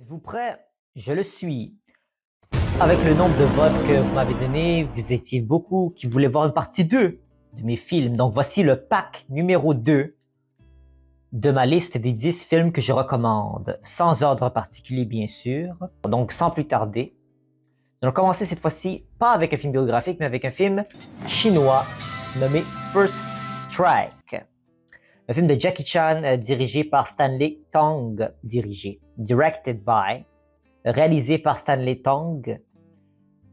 Êtes-vous prêt? Je le suis. Avec le nombre de votes que vous m'avez donné, vous étiez beaucoup qui voulaient voir une partie 2 de mes films. Donc voici le pack numéro 2 de ma liste des 10 films que je recommande, sans ordre particulier bien sûr. Donc sans plus tarder, nous allons commencer cette fois-ci pas avec un film biographique, mais avec un film chinois nommé First Strike. Un film de Jackie Chan dirigé par Stanley Tong, directed by, réalisé par Stanley Tong.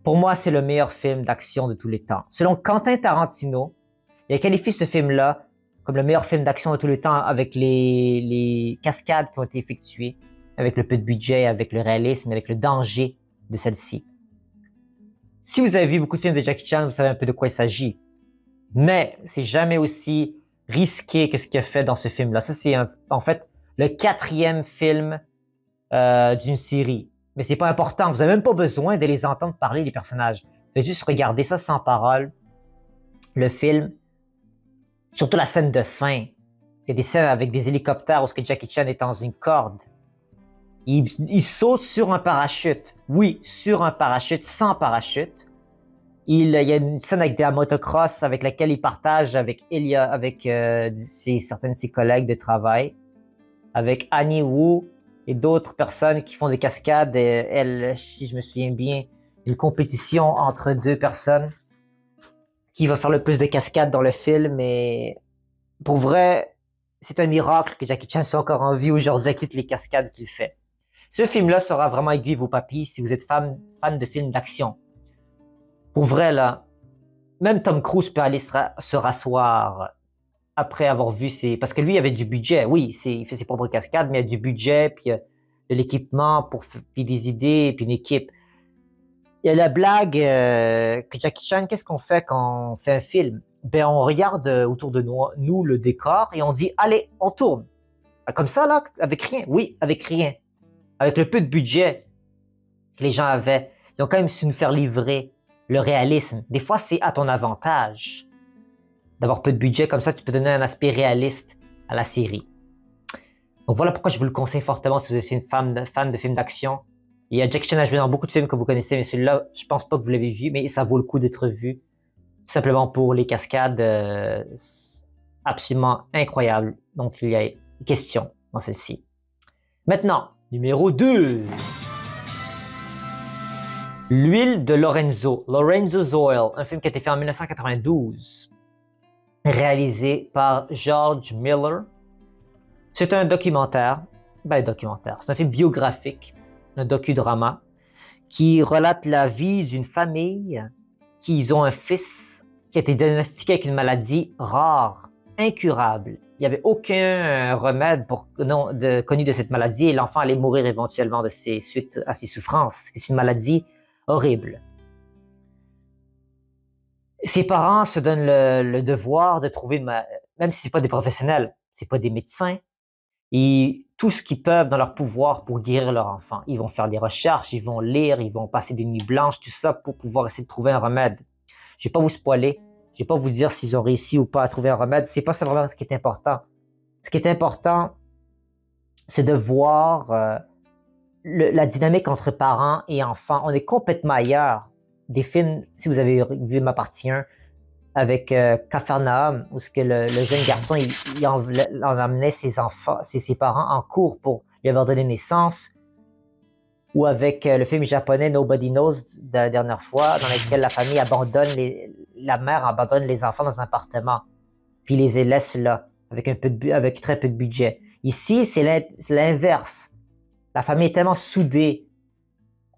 Pour moi, c'est le meilleur film d'action de tous les temps. Selon Quentin Tarantino, il a qualifié ce film-là comme le meilleur film d'action de tous les temps avec les cascades qui ont été effectuées, avec le peu de budget, avec le réalisme, avec le danger de celle-ci. Si vous avez vu beaucoup de films de Jackie Chan, vous savez un peu de quoi il s'agit. Mais c'est jamais aussi risqué que ce qu'il a fait dans ce film-là. Ça, c'est en fait le 4e film d'une série. Mais c'est pas important. Vous n'avez même pas besoin de les entendre parler, les personnages. Vous faites juste regarder ça sans parole. Le film, surtout la scène de fin. Il y a des scènes avec des hélicoptères où Jackie Chan est dans une corde. Il saute sur un parachute. Oui, sur un parachute, sans parachute. Il y a une scène avec de la motocross avec laquelle il partage avec certains de ses collègues de travail, avec Annie Wu et d'autres personnes qui font des cascades. Elle, si je me souviens bien, une compétition entre deux personnes qui va faire le plus de cascades dans le film. Et pour vrai, c'est un miracle que Jackie Chan soit encore en vie aujourd'hui avec toutes les cascades qu'il fait. Ce film-là sera vraiment aiguille vos papilles si vous êtes fan de films d'action. Pour vrai, là, même Tom Cruise peut aller se rasseoir après avoir vu ses... Parce que lui, il avait du budget. Oui, il fait ses propres cascades, mais il y a du budget, puis de l'équipement, puis des idées, puis une équipe. Il y a la blague que Jackie Chan, qu'est-ce qu'on fait quand on fait un film? Ben, on regarde autour de nous le décor et on dit, allez, on tourne. Comme ça, là, avec rien. Oui, avec rien. Avec le peu de budget que les gens avaient. Ils ont quand même su nous faire livrer le réalisme. Des fois, c'est à ton avantage d'avoir peu de budget. Comme ça, tu peux donner un aspect réaliste à la série. Donc voilà pourquoi je vous le conseille fortement si vous êtes une fan de films d'action. Et Jackie Chan a joué dans beaucoup de films que vous connaissez, mais celui-là, je pense pas que vous l'avez vu, mais ça vaut le coup d'être vu. Tout simplement pour les cascades absolument incroyables dont il y a question dans celle-ci. Maintenant, numéro 2. L'huile de Lorenzo's Oil, un film qui a été fait en 1992, réalisé par George Miller. C'est un documentaire, c'est un film biographique, un docudrama, qui relate la vie d'une famille qui ont un fils qui a été diagnostiqué avec une maladie rare, incurable. Il n'y avait aucun remède connu de cette maladie et l'enfant allait mourir éventuellement suite à ses souffrances. C'est une maladie horrible. Ses parents se donnent le devoir de trouver, même si ce n'est pas des professionnels, ce n'est pas des médecins, et tout ce qu'ils peuvent dans leur pouvoir pour guérir leur enfant. Ils vont faire des recherches, ils vont lire, ils vont passer des nuits blanches, tout ça pour pouvoir essayer de trouver un remède. Je ne vais pas vous spoiler, je ne vais pas vous dire s'ils ont réussi ou pas à trouver un remède, c'est pas ça vraiment ce qui est important. Ce qui est important, c'est de voir la dynamique entre parents et enfants. On est complètement ailleurs. Des films, si vous avez vu M'appartient, avec Capharnaüm, où le jeune garçon il en amenait ses parents en cours pour lui avoir donné naissance, ou avec le film japonais Nobody Knows de la dernière fois, dans lequel la mère abandonne les enfants dans un appartement, puis les laisse là, avec très peu de budget. Ici, c'est l'inverse. La famille est tellement soudée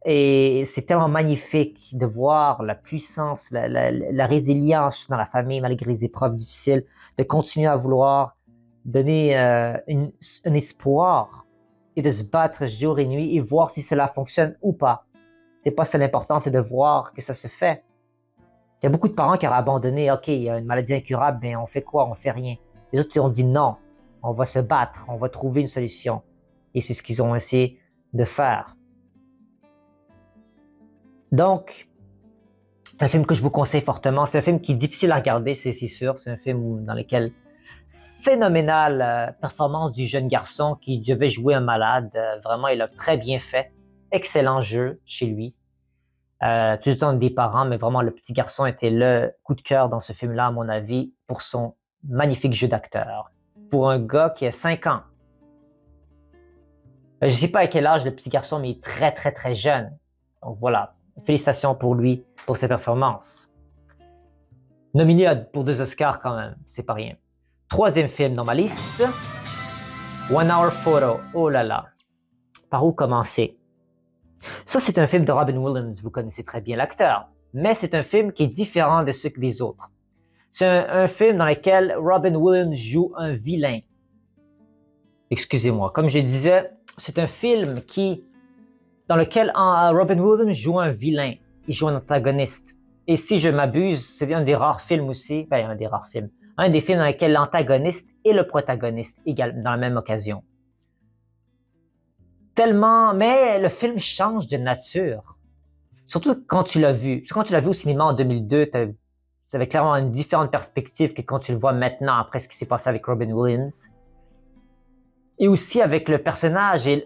et c'est tellement magnifique de voir la puissance, la résilience dans la famille malgré les épreuves difficiles, de continuer à vouloir donner un espoir et de se battre jour et nuit et voir si cela fonctionne ou pas. C'est pas ça l'important, c'est de voir que ça se fait. Il y a beaucoup de parents qui auraient abandonné, ok, il y a une maladie incurable, mais on fait quoi? On fait rien. Les autres ont dit non, on va se battre, on va trouver une solution. Et c'est ce qu'ils ont essayé de faire. Donc, un film que je vous conseille fortement, c'est un film qui est difficile à regarder, c'est sûr. C'est un film dans lequel il phénoménale performance du jeune garçon qui devait jouer un malade. Vraiment, il a très bien fait. Excellent jeu chez lui. Tout le temps des parents, mais vraiment, le petit garçon était le coup de cœur dans ce film-là, à mon avis, pour son magnifique jeu d'acteur. Pour un gars qui a 5 ans. Je ne sais pas à quel âge le petit garçon, mais il est très, très, très jeune. Donc voilà, félicitations pour lui, pour ses performances. Nominé pour 2 Oscars quand même, c'est pas rien. Troisième film dans ma liste, One Hour Photo. Oh là là, par où commencer? Ça, c'est un film de Robin Williams, vous connaissez très bien l'acteur, mais c'est un film qui est différent de ceux des autres. C'est un film dans lequel Robin Williams joue un vilain. Excusez-moi, comme je disais, c'est un film dans lequel Robin Williams joue un vilain, il joue un antagoniste. Et si je m'abuse, c'est un des rares films aussi, un des films dans lesquels l'antagoniste et le protagoniste également dans la même occasion. Mais le film change de nature. Surtout quand tu l'as vu. Quand tu l'as vu au cinéma en 2002, ça avait clairement une différente perspective que quand tu le vois maintenant après ce qui s'est passé avec Robin Williams. Et aussi avec le personnage et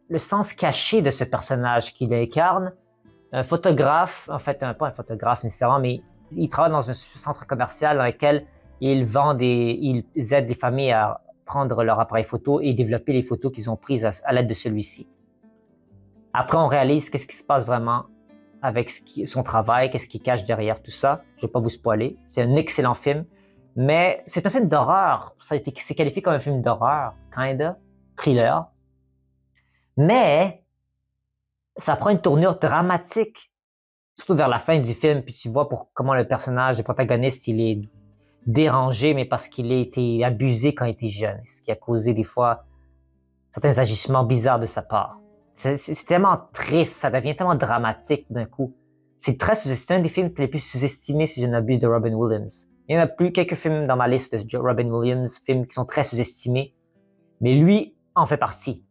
le sens caché de ce personnage qu'il incarne. Un photographe, en fait, pas un photographe nécessairement, mais il travaille dans un centre commercial dans lequel il aide les familles à prendre leur appareil photo et développer les photos qu'ils ont prises à l'aide de celui-ci. Après, on réalise qu'est-ce qui se passe vraiment avec son travail, qu'est-ce qui cache derrière tout ça. Je ne vais pas vous spoiler. C'est un excellent film, mais c'est un film d'horreur. C'est qualifié comme un film d'horreur, kinda, thriller. Mais ça prend une tournure dramatique, surtout vers la fin du film, puis tu vois comment le personnage, le protagoniste, il est dérangé, mais parce qu'il a été abusé quand il était jeune, ce qui a causé des fois certains agissements bizarres de sa part. C'est tellement triste, ça devient tellement dramatique d'un coup. C'est un des films les plus sous-estimés, si je n'abuse, de Robin Williams. Il y en a quelques films dans ma liste de Robin Williams, films qui sont très sous-estimés, mais lui en fait partie.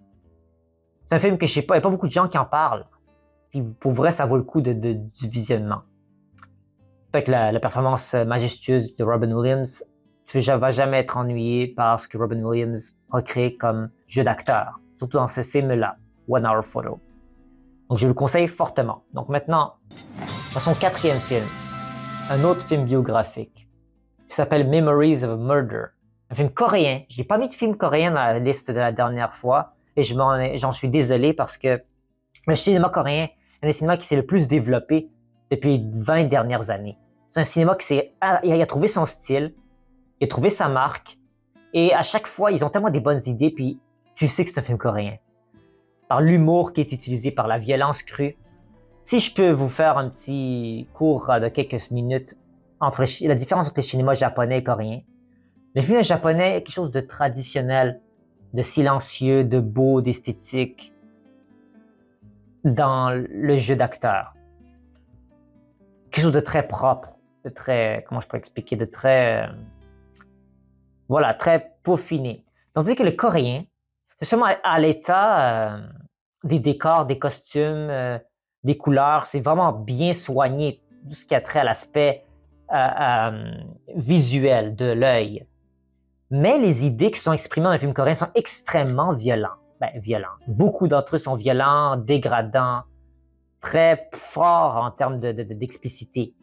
C'est un film que je sais pas, il n'y a pas beaucoup de gens qui en parlent. Puis pour vrai, ça vaut le coup du visionnement. Peut-être la performance majestueuse de Robin Williams, tu ne vas jamais être ennuyé par ce que Robin Williams a créé comme jeu d'acteur, surtout dans ce film-là, One Hour Photo. Donc je vous le conseille fortement. Donc maintenant, dans son 4e film, un autre film biographique, qui s'appelle Memories of a Murder. Un film coréen. Je n'ai pas mis de film coréen dans la liste de la dernière fois, et j'en suis désolé parce que le cinéma coréen est un cinéma qui s'est le plus développé depuis les 20 dernières années. C'est un cinéma il a trouvé son style, il a trouvé sa marque, et à chaque fois, ils ont tellement des bonnes idées, puis tu sais que c'est un film coréen. Par l'humour qui est utilisé, par la violence crue. Si je peux vous faire un petit cours de quelques minutes entre la différence entre le cinéma japonais et coréen. Le film japonais est quelque chose de traditionnel, de silencieux, de beau, d'esthétique dans le jeu d'acteur. Quelque chose de très propre, de très, comment je pourrais expliquer, de très, très peaufiné. Tandis que le coréen, c'est seulement à l'état des décors, des costumes, des couleurs, c'est vraiment bien soigné, tout ce qui a trait à l'aspect visuel de l'œil. Mais les idées qui sont exprimées dans le film coréen sont extrêmement violents. Violents. Beaucoup d'entre eux sont violents, dégradants, très forts en termes d'explicité.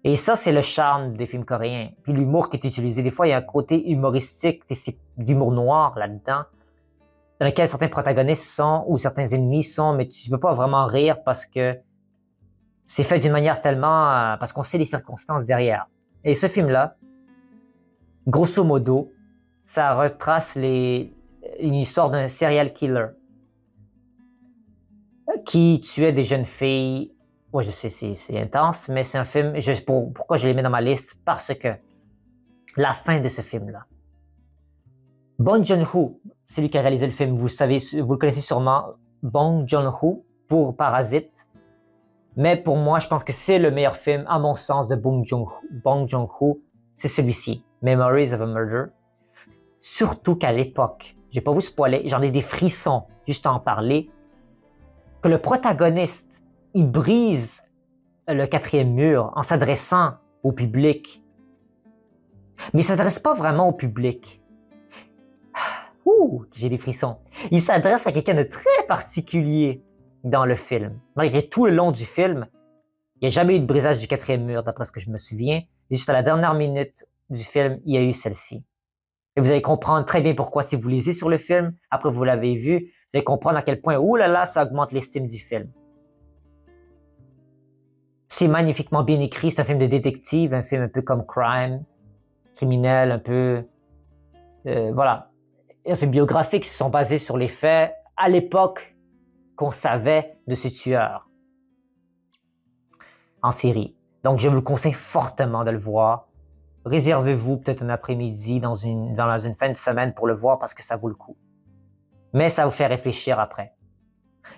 Et ça, c'est le charme des films coréens. Puis l'humour qui est utilisé. Des fois, il y a un côté humoristique, d'humour noir là-dedans, dans lequel certains protagonistes sont ou certains ennemis sont, mais tu ne peux pas vraiment rire parce que c'est fait d'une manière tellement... parce qu'on sait les circonstances derrière. Et ce film-là, grosso modo, ça retrace une histoire d'un serial killer qui tuait des jeunes filles. Ouais, je sais, c'est intense, mais c'est un film... pourquoi je l'ai mis dans ma liste? Parce que la fin de ce film-là. Bong Joon-ho, c'est lui qui a réalisé le film. Vous le connaissez sûrement, Bong Joon-ho, pour Parasite. Mais pour moi, je pense que c'est le meilleur film, à mon sens, de Bong Joon-ho. C'est celui-ci, Memories of a Murder. Surtout qu'à l'époque, je vais pas vous spoiler, j'en ai des frissons juste à en parler, que le protagoniste, il brise le 4e mur en s'adressant au public. Mais il ne s'adresse pas vraiment au public. Ouh, j'ai des frissons. Il s'adresse à quelqu'un de très particulier dans le film. Malgré tout le long du film, il n'y a jamais eu de brisage du quatrième mur, d'après ce que je me souviens. Juste à la dernière minute du film, il y a eu celle-ci. Et vous allez comprendre très bien pourquoi si vous lisez sur le film, après vous l'avez vu, vous allez comprendre à quel point, ouh là là, ça augmente l'estime du film. C'est magnifiquement bien écrit, c'est un film de détective, un film un peu comme Crime, criminel, un peu... voilà. Un film biographique qui sont basés sur les faits à l'époque qu'on savait de ce tueur en série. Donc, je vous conseille fortement de le voir. Réservez-vous peut-être un après-midi dans une fin de semaine pour le voir parce que ça vaut le coup. Mais ça vous fait réfléchir après.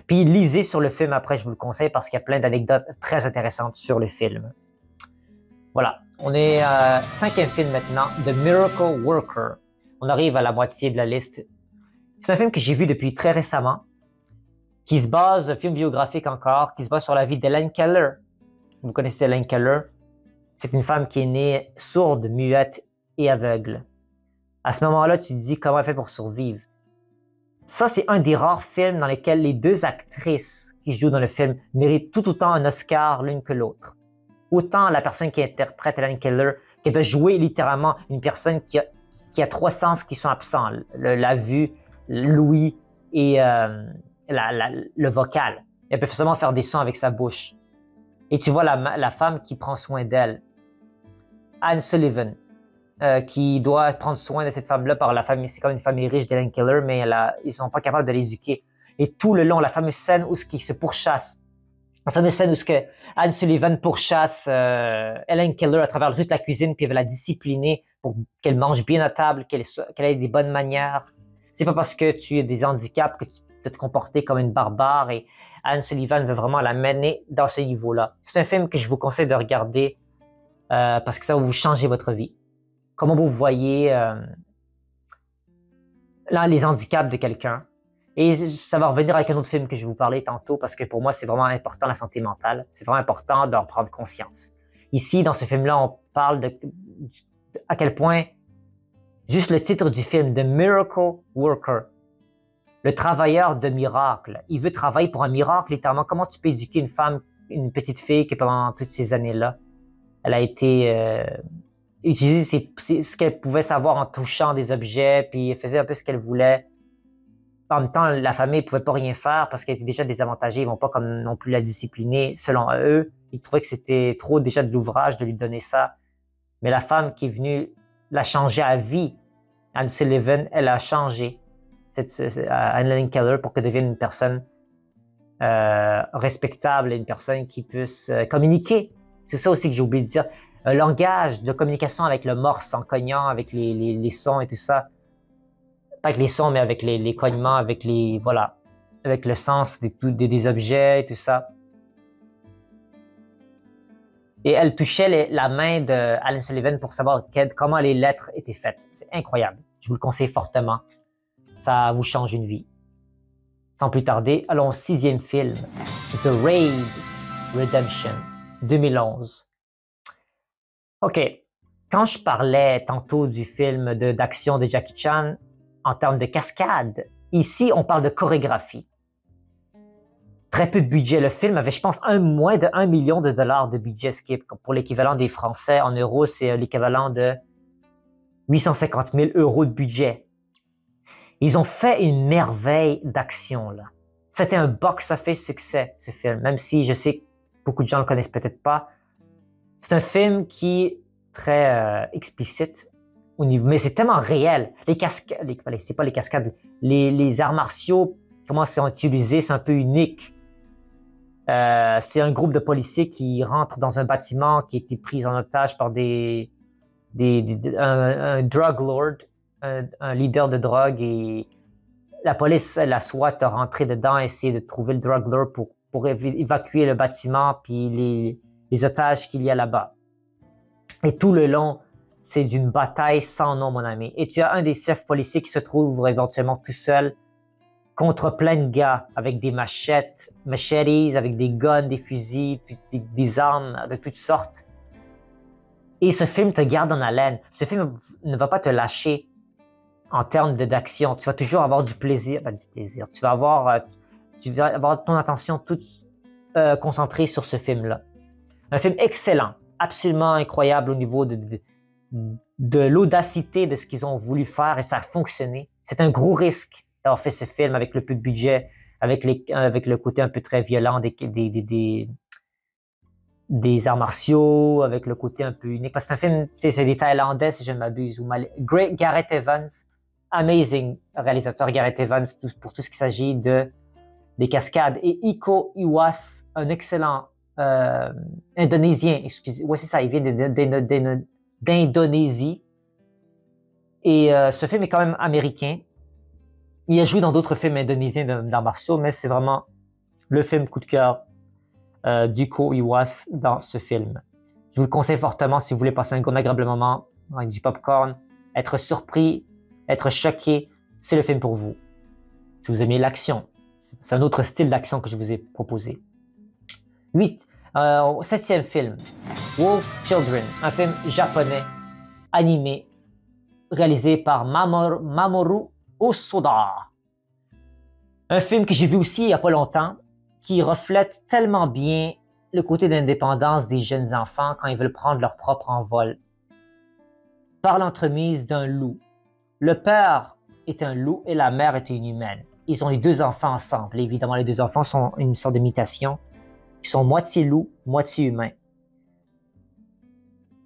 Puis lisez sur le film après, je vous le conseille parce qu'il y a plein d'anecdotes très intéressantes sur le film. Voilà, on est cinquième film maintenant, The Miracle Worker. On arrive à la moitié de la liste. C'est un film que j'ai vu depuis très récemment, qui se base, un film biographique encore, qui se base sur la vie d'Helen Keller. Vous connaissez Helen Keller? C'est une femme qui est née sourde, muette et aveugle. À ce moment-là, tu te dis comment elle fait pour survivre. Ça, c'est un des rares films dans lesquels les deux actrices qui jouent dans le film méritent tout autant un Oscar l'une que l'autre. Autant la personne qui interprète Helen Keller, qui doit jouer littéralement une personne qui a trois sens qui sont absents, la vue, l'ouïe et le vocal. Elle peut seulement faire des sons avec sa bouche. Et tu vois la femme qui prend soin d'elle, Anne Sullivan, qui doit prendre soin de cette femme-là par la famille. C'est comme une famille riche d'Helen Keller, mais ils sont pas capables de l'éduquer. Et tout le long, la fameuse scène où ils se pourchassent, la fameuse scène où Anne Sullivan pourchasse Helen Keller à travers toute la cuisine, puis elle va la discipliner pour qu'elle mange bien à table, qu'elle ait des bonnes manières. C'est pas parce que tu as des handicaps que tu peux te comporter comme une barbare. Et Anne Sullivan veut vraiment la mener dans ce niveau-là. C'est un film que je vous conseille de regarder parce que ça va vous changer votre vie. Comment vous voyez les handicaps de quelqu'un. Et ça va revenir avec un autre film que je vais vous parler tantôt parce que pour moi, c'est vraiment important la santé mentale. C'est vraiment important d'en prendre conscience. Ici, dans ce film-là, on parle à quel point juste le titre du film, The Miracle Worker, le travailleur de miracle. Il veut travailler pour un miracle, littéralement. Comment tu peux éduquer une femme, une petite fille qui pendant toutes ces années-là, elle a été utiliser ce qu'elle pouvait savoir en touchant des objets, puis elle faisait un peu ce qu'elle voulait. En même temps, la famille ne pouvait pas rien faire parce qu'elle était déjà désavantagée. Ils ne vont pas comme non plus la discipliner. Selon eux, ils trouvaient que c'était trop déjà de l'ouvrage de lui donner ça. Mais la femme qui est venue la changer à vie, Anne Sullivan, elle a changé Helen Keller pour qu'elle devienne une personne respectable, une personne qui puisse communiquer. C'est ça aussi que j'ai oublié de dire. Un langage de communication avec le morse, en cognant, avec les sons et tout ça. Pas avec les sons, mais avec les cognements, avec avec le sens des objets et tout ça. Et elle touchait la main de Alan Sullivan pour savoir comment les lettres étaient faites. C'est incroyable. Je vous le conseille fortement. Ça vous change une vie. Sans plus tarder, allons au sixième film. The Raid Redemption, 2011. OK. Quand je parlais tantôt du film d'action de Jackie Chan, en termes de cascade, ici, on parle de chorégraphie. Très peu de budget. Le film avait, je pense, moins de 1 million de dollars de budget, ce qui est pour l'équivalent des Français. En euros, c'est l'équivalent de 850 000 euros de budget. Ils ont fait une merveille d'action, là. C'était un box-office succès, ce film, même si je sais que beaucoup de gens ne le connaissent peut-être pas. C'est un film qui est très explicite au niveau, mais c'est tellement réel. Les cascades, c'est pas les cascades, les arts martiaux, comment c'est utilisé, c'est un peu unique. C'est un groupe de policiers qui rentrent dans un bâtiment qui a été pris en otage par un drug lord, un leader de drogue, et la police, la SWAT a rentré dedans, essayer de trouver le drug lord pour évacuer le bâtiment puis les otages qu'il y a là-bas. Et tout le long, c'est d'une bataille sans nom, mon ami. Et tu as un des chefs policiers qui se trouve éventuellement tout seul contre plein de gars avec des machettes, avec des guns, des fusils, des armes de toutes sortes. Et ce film te garde en haleine. Ce film ne va pas te lâcher en termes d'action. Tu vas toujours avoir du plaisir. Du plaisir. Tu vas avoir ton attention toute concentrée sur ce film-là. Un film excellent, absolument incroyable au niveau de l'audacité de ce qu'ils ont voulu faire et ça a fonctionné. C'est un gros risque d'avoir fait ce film avec le peu de budget, avec le côté un peu très violent des arts martiaux, avec le côté un peu unique. Parce que c'est un film, c'est des Thaïlandais, si je ne m'abuse. Great Gareth Evans, amazing réalisateur Gareth Evans pour tout ce qui s'agit des cascades. Et Iko Uwais, un excellent Indonésien, excusez, ouais c'est ça, il vient d'Indonésie. Et ce film est quand même américain. Il a joué dans d'autres films indonésiens d'arts martiaux, mais c'est vraiment le film coup de cœur d'Iko Uwais dans ce film. Je vous le conseille fortement si vous voulez passer un agréable moment avec du popcorn, être surpris, être choqué, c'est le film pour vous. Si vous aimez l'action, c'est un autre style d'action que je vous ai proposé. 7e film, Wolf Children, un film japonais animé réalisé par Mamoru Hosoda. Un film que j'ai vu aussi il n'y a pas longtemps, qui reflète tellement bien le côté d'indépendance des jeunes enfants quand ils veulent prendre leur propre envol. Par l'entremise d'un loup. Le père est un loup et la mère est une humaine. Ils ont eu 2 enfants ensemble. Et évidemment, les 2 enfants sont une sorte de mutation. Ils sont moitié loup, moitié humain.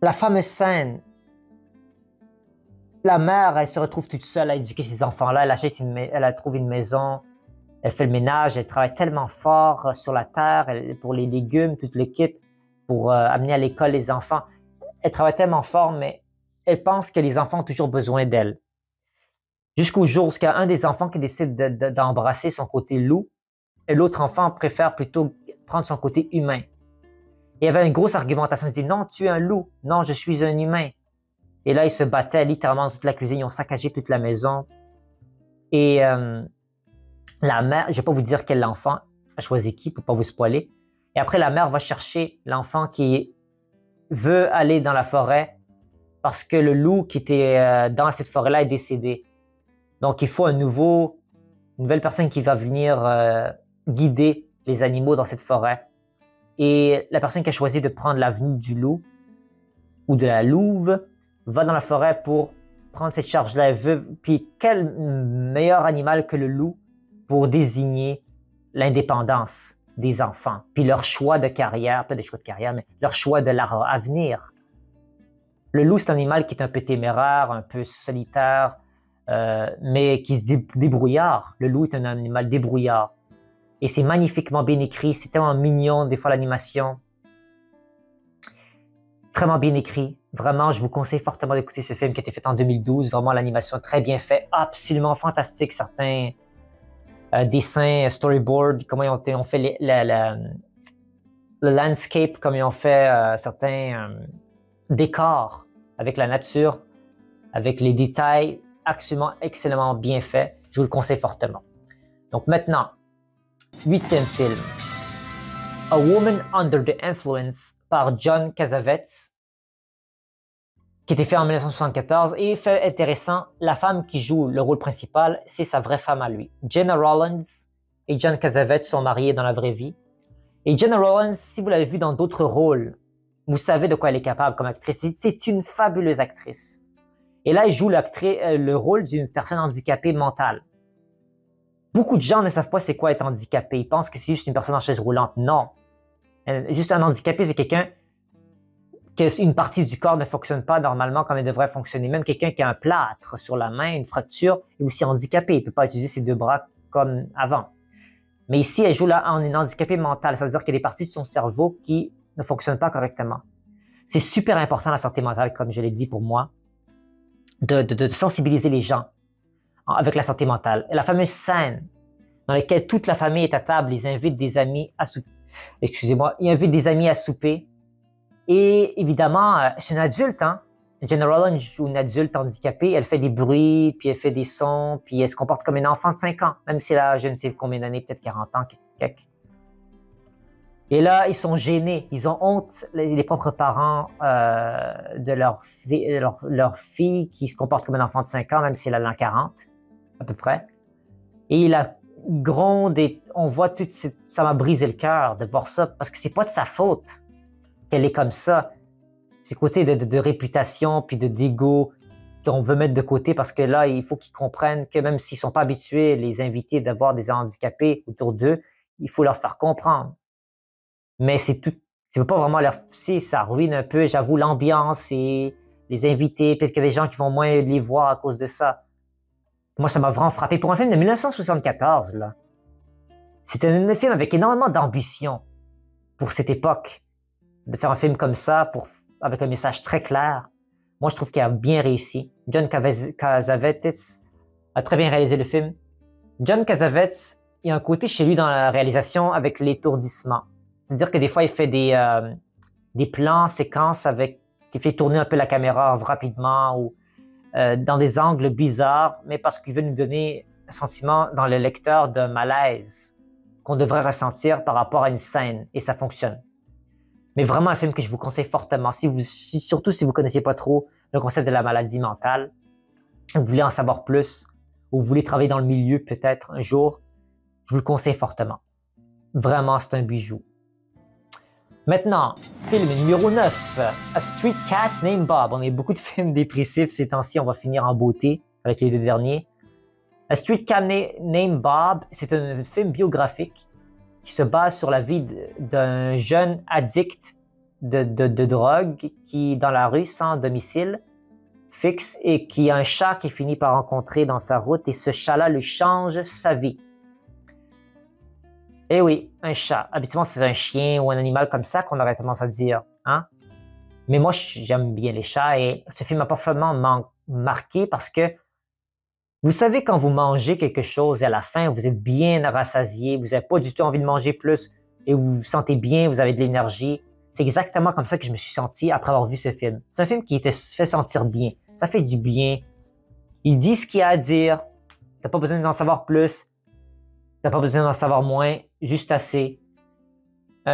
La fameuse scène, la mère, elle se retrouve toute seule à éduquer ces enfants-là. Elle trouve une maison, elle fait le ménage, elle travaille tellement fort sur la terre pour les légumes, tout le kit, pour amener à l'école les enfants. Elle travaille tellement fort, mais elle pense que les enfants ont toujours besoin d'elle. Jusqu'au jour où il y a un des enfants qui décide d'embrasser son côté loup et l'autre enfant préfère plutôt prendre son côté humain. Et il y avait une grosse argumentation. Il dit « Non, tu es un loup. Non, je suis un humain. » Et là, ils se battaient littéralement dans toute la cuisine. Ils ont saccagé toute la maison. Et la mère, je ne vais pas vous dire quel enfant a choisi qui pour ne pas vous spoiler. Et après, la mère va chercher l'enfant qui veut aller dans la forêt parce que le loup qui était dans cette forêt-là est décédé. Donc, il faut une nouvelle personne qui va venir guider les animaux dans cette forêt. Et la personne qui a choisi de prendre l'avenue du loup ou de la louve va dans la forêt pour prendre cette charge-là. Puis quel meilleur animal que le loup pour désigner l'indépendance des enfants, puis leur choix de carrière, pas des choix de carrière, mais leur choix de leur avenir. Le loup, c'est un animal qui est un peu téméraire, un peu solitaire, mais qui se débrouillard. Le loup est un animal débrouillard. Et c'est magnifiquement bien écrit, c'est tellement mignon, des fois l'animation. Vraiment bien écrit. Vraiment, je vous conseille fortement d'écouter ce film qui a été fait en 2012. Vraiment, l'animation très bien faite, absolument fantastique. Certains dessins, storyboard, comment ils ont fait le landscape, comme ils ont fait certains décors avec la nature, avec les détails, absolument excellemment bien fait. Je vous le conseille fortement. Donc maintenant, 8e film, A Woman Under the Influence par John Cassavetes, qui a été fait en 1974. Et fait intéressant, la femme qui joue le rôle principal, c'est sa vraie femme à lui. Gena Rowlands et John Cassavetes sont mariés dans la vraie vie. Et Gena Rowlands, si vous l'avez vue dans d'autres rôles, vous savez de quoi elle est capable comme actrice. C'est une fabuleuse actrice. Et là, elle joue le rôle d'une personne handicapée mentale. Beaucoup de gens ne savent pas c'est quoi être handicapé. Ils pensent que c'est juste une personne en chaise roulante. Non. Juste un handicapé, c'est quelqu'un qu'une partie du corps ne fonctionne pas normalement comme elle devrait fonctionner. Même quelqu'un qui a un plâtre sur la main, une fracture, est aussi handicapé. Il ne peut pas utiliser ses 2 bras comme avant. Mais ici, elle joue là en une handicapée mentale. Ça veut dire qu'il y a des parties de son cerveau qui ne fonctionnent pas correctement. C'est super important la santé mentale, comme je l'ai dit pour moi, de sensibiliser les gens avec la santé mentale. Et la fameuse scène dans laquelle toute la famille est à table, ils invitent des amis à souper. Excusez-moi, ils invitent des amis à souper. Et évidemment, c'est une adulte, hein. Gena Rowlands joue une adulte handicapée. Elle fait des bruits, puis elle fait des sons, puis elle se comporte comme une enfant de 5 ans, même si elle a je ne sais combien d'années, peut-être 40 ans, quelque. Et là, ils sont gênés, ils ont honte, les propres parents, de leur fille qui se comporte comme un enfant de 5 ans, même si elle a l'an 40, à peu près. Et il gronde et on voit ça m'a brisé le cœur de voir ça, parce que c'est pas de sa faute qu'elle est comme ça. C'est côté de réputation puis d'ego qu'on veut mettre de côté, parce que là, il faut qu'ils comprennent que même s'ils sont pas habitués, les invités, d'avoir des handicapés autour d'eux, il faut leur faire comprendre. Mais c'est tout, tu veux pas vraiment leur, si ça ruine un peu, j'avoue, l'ambiance et les invités, peut-être qu'il y a des gens qui vont moins les voir à cause de ça. Moi, ça m'a vraiment frappé. Pour un film de 1974, là, c'était un film avec énormément d'ambition pour cette époque. De faire un film comme ça, avec un message très clair, moi, je trouve qu'il a bien réussi. John Cassavetes a très bien réalisé le film. John Cassavetes, il y a un côté chez lui dans la réalisation avec l'étourdissement. C'est-à-dire que des fois, il fait des plans, séquences qui fait tourner un peu la caméra rapidement ou dans des angles bizarres, mais parce qu'il veut nous donner un sentiment dans le lecteur de malaise qu'on devrait ressentir par rapport à une scène, et ça fonctionne. Mais vraiment un film que je vous conseille fortement, surtout si vous ne connaissez pas trop le concept de la maladie mentale, vous voulez en savoir plus, ou vous voulez travailler dans le milieu peut-être un jour, je vous le conseille fortement. Vraiment, c'est un bijou. Maintenant, film numéro 9, A Street Cat Named Bob. On a eu beaucoup de films dépressifs ces temps-ci, on va finir en beauté avec les deux derniers. A Street Cat Named Bob, c'est un film biographique qui se base sur la vie d'un jeune addict de drogue qui est dans la rue sans domicile fixe et qui a un chat qu'il finit par rencontrer dans sa route, et ce chat-là lui change sa vie. Eh oui, un chat. Habituellement, c'est un chien ou un animal comme ça qu'on aurait tendance à dire, hein? Mais moi, j'aime bien les chats, et ce film m'a parfaitement marqué parce que vous savez, quand vous mangez quelque chose et à la fin, vous êtes bien rassasié, vous n'avez pas du tout envie de manger plus et vous vous sentez bien, vous avez de l'énergie. C'est exactement comme ça que je me suis senti après avoir vu ce film. C'est un film qui te fait sentir bien. Ça fait du bien. Il dit ce qu'il a à dire. T'as pas besoin d'en savoir plus. T'as pas besoin d'en savoir moins. Juste assez.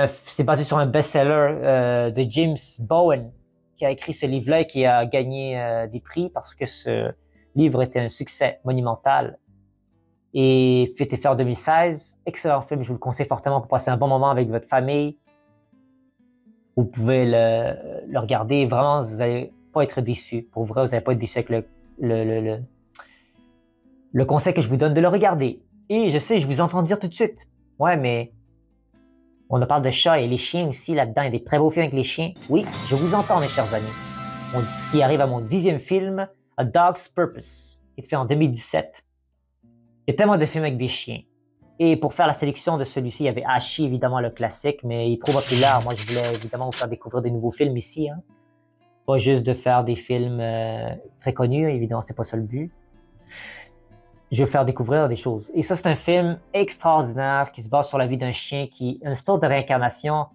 C'est basé sur un best-seller de James Bowen qui a écrit ce livre-là et qui a gagné des prix parce que ce livre était un succès monumental. Et Fait et Faire 2016, excellent film, je vous le conseille fortement pour passer un bon moment avec votre famille. Vous pouvez le regarder, vraiment, vous n'allez pas être déçus. Pour vrai, vous n'allez pas être déçus avec le conseil que je vous donne de le regarder. Et je sais, je vous entends dire tout de suite, ouais, mais on parle de chats et les chiens aussi là-dedans. Il y a des très beaux films avec les chiens. Oui, je vous entends, mes chers amis. Ce qui arrive à mon 10e film, A Dog's Purpose, qui est fait en 2017. Il y a tellement de films avec des chiens. Et pour faire la sélection de celui-ci, il y avait Hachi, évidemment, le classique, mais il est trop populaire. Moi, je voulais évidemment vous faire découvrir des nouveaux films ici. Hein. Pas juste de faire des films très connus, évidemment, c'est pas ça le but. Je veux faire découvrir des choses. Et ça, c'est un film extraordinaire qui se base sur la vie d'un chien qui est une sorte de réincarnation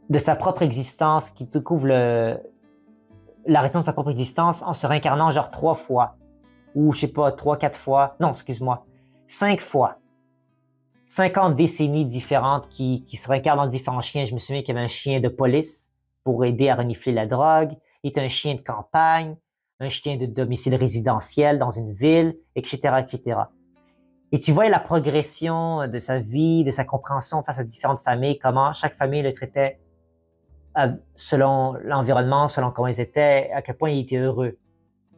de sa propre existence, qui découvre la raison de sa propre existence en se réincarnant genre 3 fois. Ou je sais pas, 3-4 fois. Non, excuse-moi. 5 fois. 50 décennies différentes qui se réincarnent en différents chiens. Je me souviens qu'il y avait un chien de police pour aider à renifler la drogue. Il était un chien de campagne, un chien de domicile résidentiel dans une ville, etc., etc. Et tu vois la progression de sa vie, de sa compréhension face à différentes familles, comment chaque famille le traitait selon l'environnement, selon comment ils étaient, à quel point il était heureux,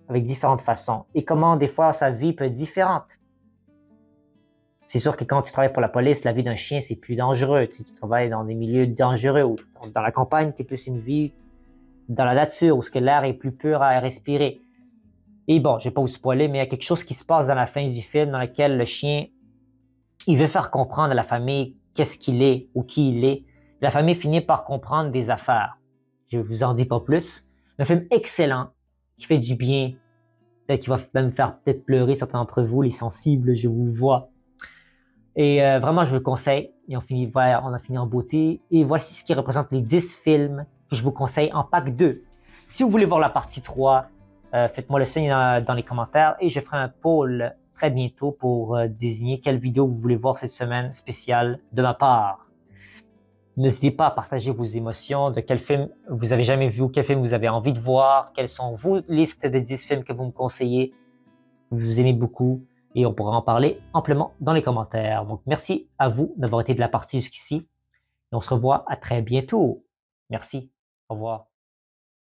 avec différentes façons. Et comment des fois sa vie peut être différente. C'est sûr que quand tu travailles pour la police, la vie d'un chien, c'est plus dangereux. Tu travailles dans des milieux dangereux ou dans la campagne, tu es plus une vie dans la nature où l'air est plus pur à respirer. Et bon, je vais pas vous spoiler, mais il y a quelque chose qui se passe dans la fin du film dans lequel le chien, il veut faire comprendre à la famille qu'est-ce qu'il est ou qui il est. La famille finit par comprendre des affaires. Je vous en dis pas plus. Un film excellent qui fait du bien, peut-être qui va même faire peut-être pleurer certains d'entre vous, les sensibles, je vous vois. Et vraiment, je vous le conseille. Et on a fini en beauté. Et voici ce qui représente les 10 films que je vous conseille en pack 2. Si vous voulez voir la partie 3, faites-moi le signe dans les commentaires et je ferai un poll très bientôt pour désigner quelle vidéo vous voulez voir cette semaine spéciale de ma part. N'hésitez pas à partager vos émotions, de quel film vous avez jamais vu, quel film vous avez envie de voir, quelles sont vos listes de 10 films que vous me conseillez, que vous aimez beaucoup, et on pourra en parler amplement dans les commentaires. Donc, merci à vous d'avoir été de la partie jusqu'ici, et on se revoit à très bientôt. Merci. Au revoir.